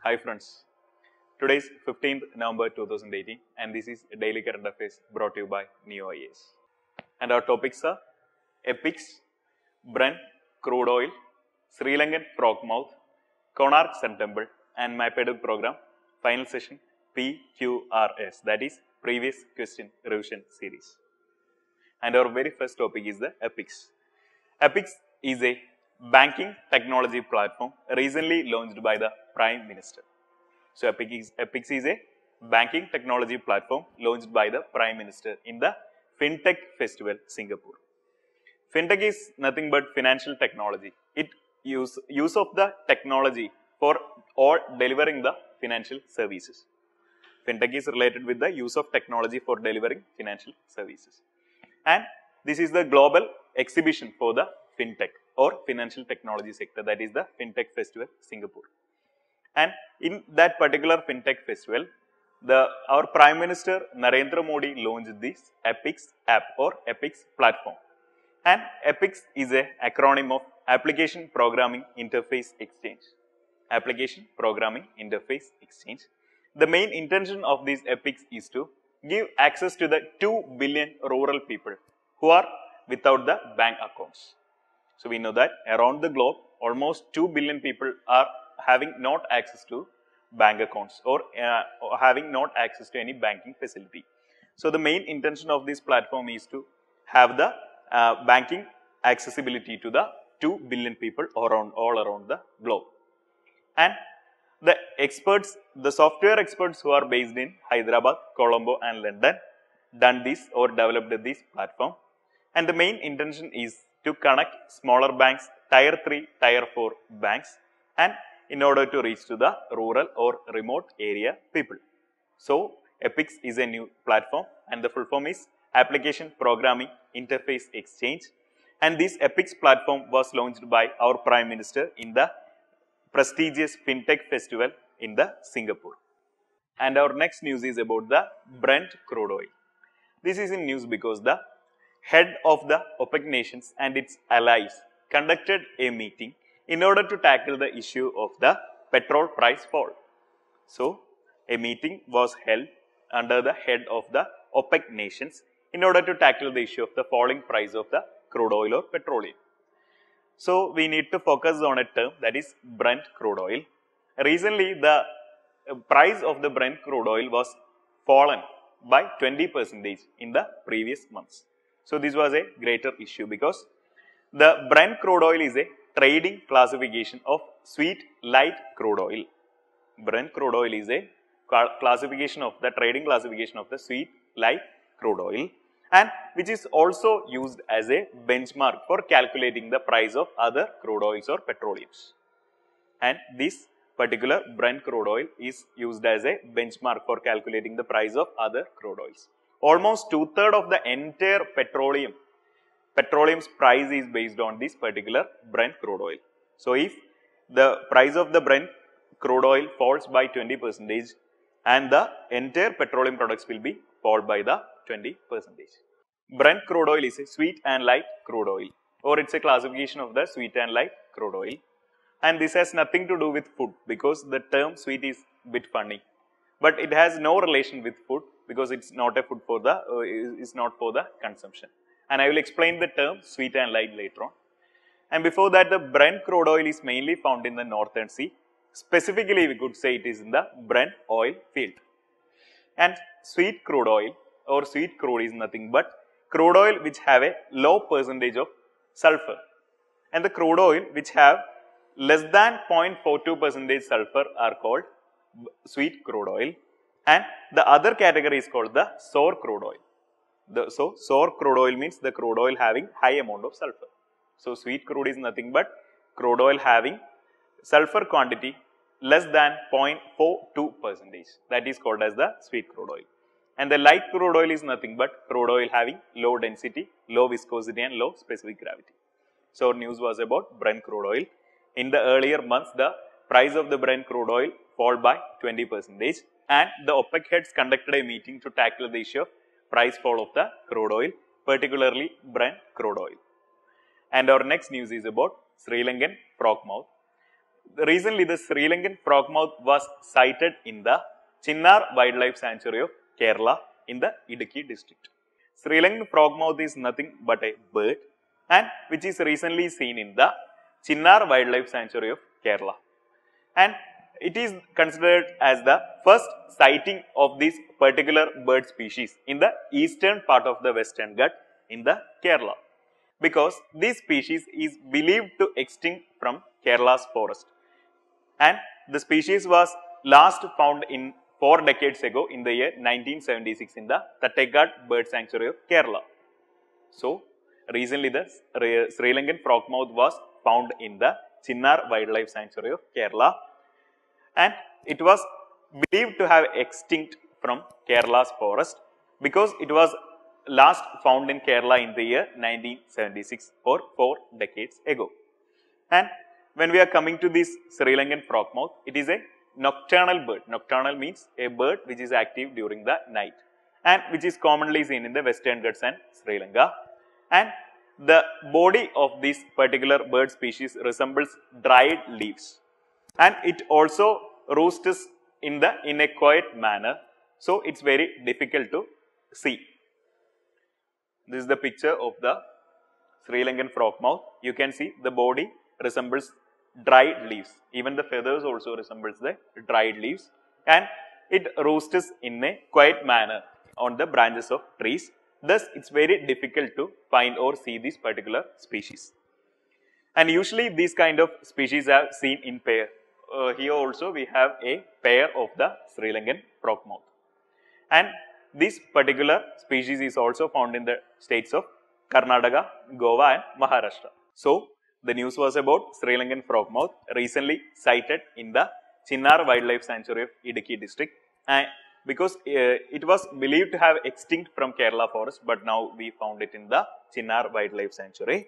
Hi friends, today is 15th November 2018 and this is Daily Current Affairs brought to you by Ekam IAS. And our topics are Epics, Brent, Crude Oil, Sri Lankan Frogmouth, Konark Sun Temple and my pedal program, final session PQRS, that is Previous Question Revision Series. And our very first topic is the Epics. Epics is a banking technology platform recently launched by the Prime Minister. So Epics is a banking technology platform launched by the Prime Minister in the FinTech Festival, Singapore. FinTech is nothing but financial technology. It use of the technology for all delivering the financial services. FinTech is related with the use of technology for delivering financial services. And this is the global exhibition for the FinTech or financial technology sector, that is the FinTech Festival, Singapore. And in that particular FinTech Festival, our Prime Minister Narendra Modi launched this Epics app or Epics platform. And Epics is an acronym of Application Programming Interface Exchange. Application Programming Interface Exchange. The main intention of this Epics is to give access to the 2 billion rural people who are without the bank accounts. So we know that around the globe, almost 2 billion people are having not access to bank accounts or having not access to any banking facility. So the main intention of this platform is to have the banking accessibility to the 2 billion people all around the globe. And the experts, the software experts who are based in Hyderabad, Colombo and London done this or developed this platform. And the main intention is to connect smaller banks, tier 3, tier 4 banks, and in order to reach to the rural or remote area people. So Epics is a new platform and the full form is Application Programming Interface Exchange. And this Epics platform was launched by our Prime Minister in the prestigious FinTech Festival in the Singapore. And our next news is about the Brent crude oil. This is in news because the head of the OPEC nations and its allies conducted a meeting in order to tackle the issue of the petrol price fall. So, a meeting was held under the head of the OPEC nations in order to tackle the issue of the falling price of the crude oil or petroleum. So, we need to focus on a term that is Brent crude oil. Recently, the price of the Brent crude oil was fallen by 20% in the previous months. So, this was a greater issue because the Brent crude oil is a trading classification of sweet light crude oil. Brent crude oil is a classification of the trading classification of the sweet light crude oil, and which is also used as a benchmark for calculating the price of other crude oils or petroleums. And this particular Brent crude oil is used as a benchmark for calculating the price of other crude oils. Almost 2/3 of the entire petroleum's price is based on this particular Brent crude oil. So if the price of the Brent crude oil falls by 20% and the entire petroleum products will be fall by the 20%. Brent crude oil is a sweet and light crude oil, or it's a classification of the sweet and light crude oil. And this has nothing to do with food because the term sweet is a bit funny. But it has no relation with food because it's not a food for the, it's not for the consumption. And I will explain the term sweet and light later on. And before that, the Brent crude oil is mainly found in the Northern Sea. Specifically, we could say it is in the Brent oil field. And sweet crude oil or sweet crude is nothing but crude oil which have a low percentage of sulfur. And the crude oil which have less than 0.42% sulfur are called sweet crude oil. And the other category is called the sour crude oil. So, sour crude oil means the crude oil having high amount of sulfur. So, sweet crude is nothing but crude oil having sulfur quantity less than 0.42%. That is called as the sweet crude oil. And the light crude oil is nothing but crude oil having low density, low viscosity and low specific gravity. So, news was about Brent crude oil. In the earlier months, the price of the Brent crude oil fall by 20% and the OPEC heads conducted a meeting to tackle the issue of price fall of the crude oil, particularly Brent crude oil. And our next news is about Sri Lankan frogmouth. recently the Sri Lankan frogmouth was sighted in the Chinnar Wildlife Sanctuary of Kerala in the Idukki district. Sri Lankan frogmouth is nothing but a bird and which is recently seen in the Chinnar Wildlife Sanctuary of Kerala. And it is considered as the first sighting of this particular bird species in the eastern part of the Western Ghat in the Kerala, because this species is believed to extinct from Kerala's forest, and the species was last found in 4 decades ago in the year 1976 in the Thattegad Bird Sanctuary of Kerala. So, recently the Sri Lankan frogmouth was found in the Chinnar Wildlife Sanctuary of Kerala, and it was believed to have extinct from Kerala's forest because it was last found in Kerala in the year 1976 or 4 decades ago. And when we are coming to this Sri Lankan frogmouth, it is a nocturnal bird. Nocturnal means a bird which is active during the night and which is commonly seen in the Western Ghats and Sri Lanka. And the body of this particular bird species resembles dried leaves, and it also roosts in a quiet manner, so it's very difficult to see. This is the picture of the Sri Lankan frogmouth. You can see the body resembles dried leaves. Even the feathers also resembles the dried leaves, and it roosts in a quiet manner on the branches of trees. Thus, it's very difficult to find or see this particular species. And usually these kind of species are seen in pair. Here also we have a pair of the Sri Lankan frogmouth. And this particular species is also found in the states of Karnataka, Goa and Maharashtra. So, the news was about Sri Lankan frogmouth recently sighted in the Chinnar Wildlife Sanctuary of Idukki district, and because it was believed to have extinct from Kerala forest, but now we found it in the Chinnar Wildlife Sanctuary.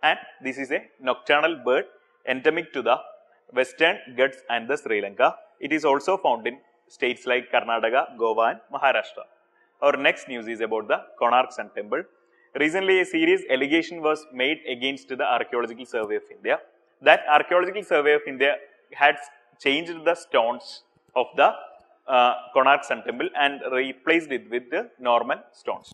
And this is a nocturnal bird endemic to the Western Ghats and the Sri Lanka. It is also found in states like Karnataka, Goa and Maharashtra. Our next news is about the Konark Sun Temple. Recently, a serious allegation was made against the Archaeological Survey of India. That Archaeological Survey of India had changed the stones of the Konark Sun Temple and replaced it with the normal stones.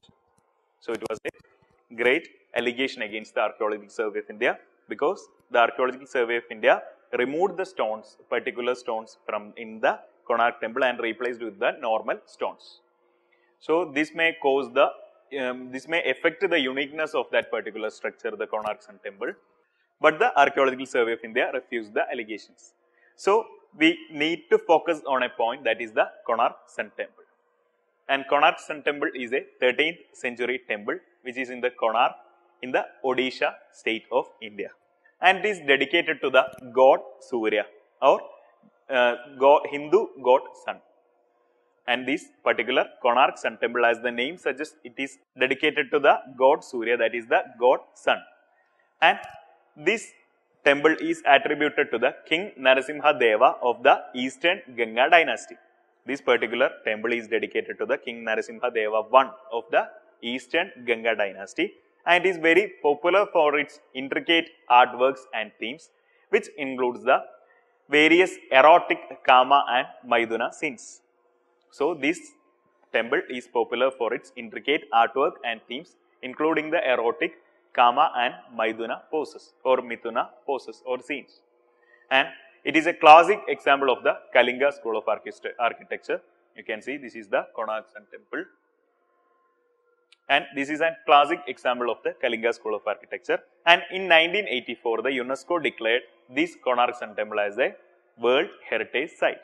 So, it was a great allegation against the Archaeological Survey of India, because the Archaeological Survey of India removed the stones, particular stones from in the Konark Temple and replaced with the normal stones. So, this may cause the this may affect the uniqueness of that particular structure, the Konark Sun Temple, but the Archaeological Survey of India refused the allegations. So, we need to focus on a point, that is the Konark Sun Temple. And Konark Sun Temple is a 13th century temple which is in the Konark in the Odisha state of India, and it is dedicated to the god Surya or Hindu god Sun. And this particular Konark Sun Temple, as the name suggests, it is dedicated to the god Surya, that is the god Sun. And this temple is attributed to the King Narasimha Deva of the Eastern Ganga dynasty. This particular temple is dedicated to the King Narasimha Deva I of the Eastern Ganga dynasty, and it is very popular for its intricate artworks and themes, which includes the various erotic Kama and Maiduna scenes. So, this temple is popular for its intricate artwork and themes, including the erotic Kama and Maiduna poses or Mithuna poses or scenes. And it is a classic example of the Kalinga school of architecture. You can see this is the Konark Sun Temple. And this is a classic example of the Kalinga school of architecture. And in 1984, the UNESCO declared this Konark Sun Temple as a World Heritage Site.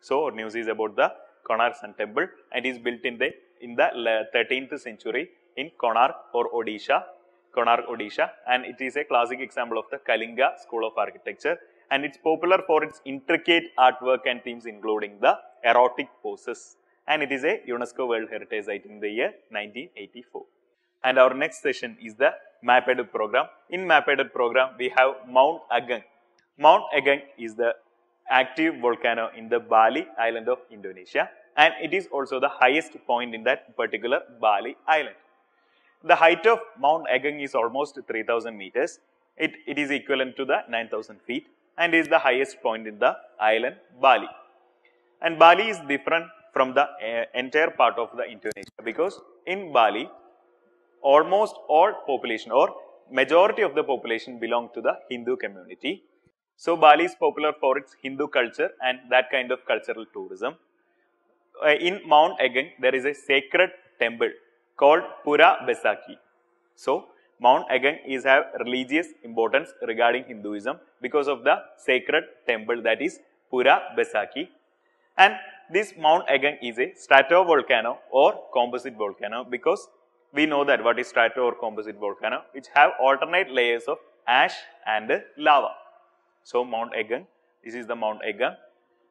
So, news is about the Konark Sun Temple, and is built in the 13th century in Konark or Odisha, and it is a classic example of the Kalinga school of architecture, and it's popular for its intricate artwork and themes, including the erotic poses, and it is a UNESCO World Heritage Site in the year 1984. And our next session is the Map-Aided program. In Map-Aided program, we have Mount Agung. Mount Agung is the active volcano in the Bali island of Indonesia, and it is also the highest point in that particular Bali island. The height of Mount Agung is almost 3000 meters. It is equivalent to the 9000 feet, and is the highest point in the island Bali. And Bali is different from the entire part of the Indonesia, because in Bali almost all population or majority of the population belong to the Hindu community. So Bali is popular for its Hindu culture and that kind of cultural tourism. In Mount Agung, there is a sacred temple called Pura Besaki. So Mount Agung is have religious importance regarding Hinduism because of the sacred temple, that is Pura Besaki. And this Mount Agung is a stratovolcano or composite volcano, because we know that what is strato or composite volcano, which have alternate layers of ash and lava. So Mount Agung, this is the Mount Agung,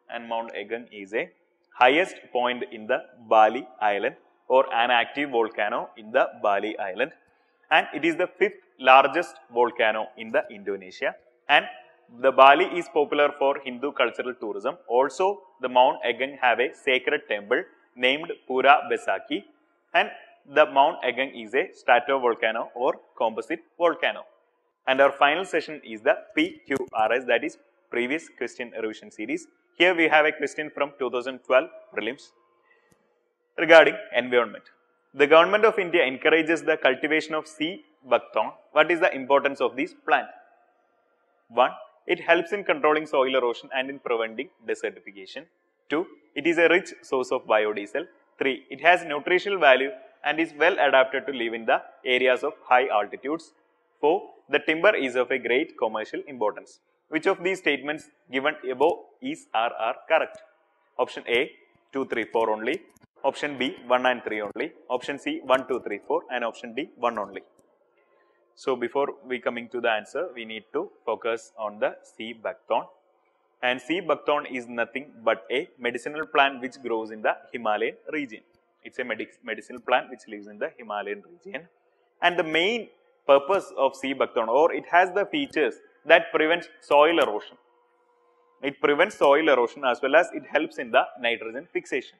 and Mount Agung is a highest point in the Bali island or an active volcano in the Bali island, and it is the 5th largest volcano in the Indonesia. And the Bali is popular for Hindu cultural tourism. Also, the Mount Agung have a sacred temple named Pura Besaki, and the Mount Agung is a stratovolcano or composite volcano. And our final session is the PQRS, that is previous question revision series. Here we have a question from 2012 prelims regarding environment. The government of India encourages the cultivation of sea buckthorn. What is the importance of this plant? 1. It helps in controlling soil erosion and in preventing desertification. 2. It is a rich source of biodiesel. 3. It has nutritional value and is well adapted to live in the areas of high altitudes. 4. The timber is of a great commercial importance. Which of these statements given above is or are correct? Option A 2, 3, 4 only. Option B 1 and 3 only. Option C 1, 2, 3, 4 and option D 1 only. So before we coming to the answer, we need to focus on the sea buckthorn. And sea buckthorn is nothing but a medicinal plant which grows in the Himalayan region. It's a medicinal plant which lives in the Himalayan region. And the main purpose of sea buckthorn, or it has the features that prevents soil erosion. It prevents soil erosion as well as it helps in the nitrogen fixation.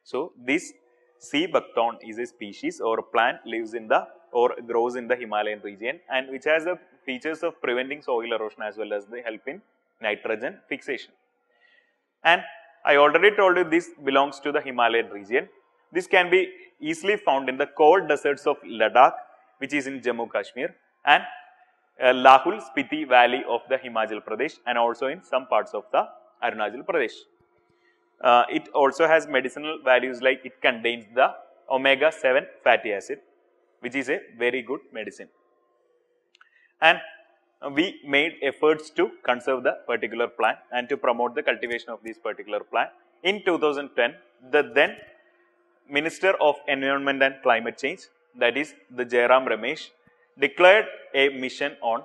So this sea buckthorn is a species or a plant lives in the or grows in the Himalayan region, and which has the features of preventing soil erosion as well as the help in nitrogen fixation. And I already told you this belongs to the Himalayan region. This can be easily found in the cold deserts of Ladakh, which is in Jammu Kashmir, and Lahul Spiti valley of the Himachal Pradesh, and also in some parts of the Arunachal Pradesh. It also has medicinal values, like it contains the omega-7 fatty acid, which is a very good medicine. And we made efforts to conserve the particular plant and to promote the cultivation of this particular plant. In 2010, the then Minister of Environment and Climate Change, that is the Jairam Ramesh, declared a mission on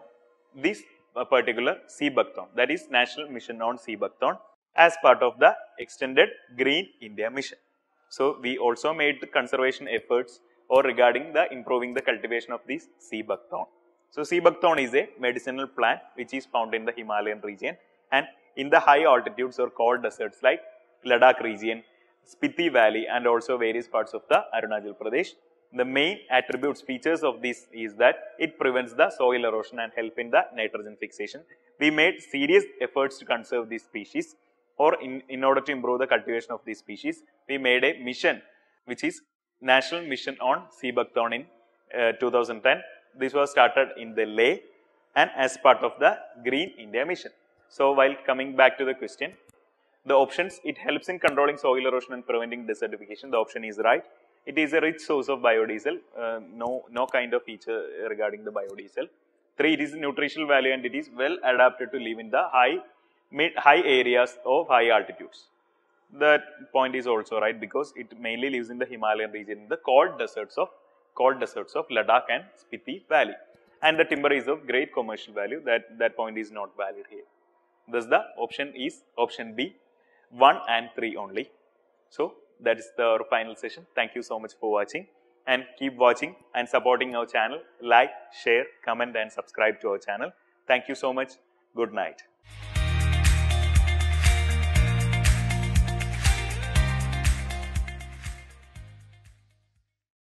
this particular sea buckthorn, that is National Mission on Sea Buckthorn, as part of the extended Green India mission. So we also made the conservation efforts or regarding the improving the cultivation of this sea buckthorn. So sea buckthorn is a medicinal plant which is found in the Himalayan region and in the high altitudes or cold deserts like Ladakh region, Spiti valley and also various parts of the Arunachal Pradesh. The main attributes, features of this is that it prevents the soil erosion and help in the nitrogen fixation. We made serious efforts to conserve this species, or in order to improve the cultivation of this species, we made a mission which is National Mission on Sea Buckthorn in 2010. This was started in the Leh and as part of the Green India mission. So while coming back to the question, the options, it helps in controlling soil erosion and preventing desertification. The option is right. It is a rich source of biodiesel. No kind of feature regarding the biodiesel. 3. It is nutritional value and it is well adapted to live in the high areas of high altitudes. That point is also right because it mainly lives in the Himalayan region, in the cold deserts of Ladakh and Spiti valley. And the timber is of great commercial value. That point is not valid here. Thus the option is option B, 1 and 3 only. So that is our final session. Thank you so much for watching and keep watching and supporting our channel. Like, share, comment and subscribe to our channel. Thank you so much. Good night.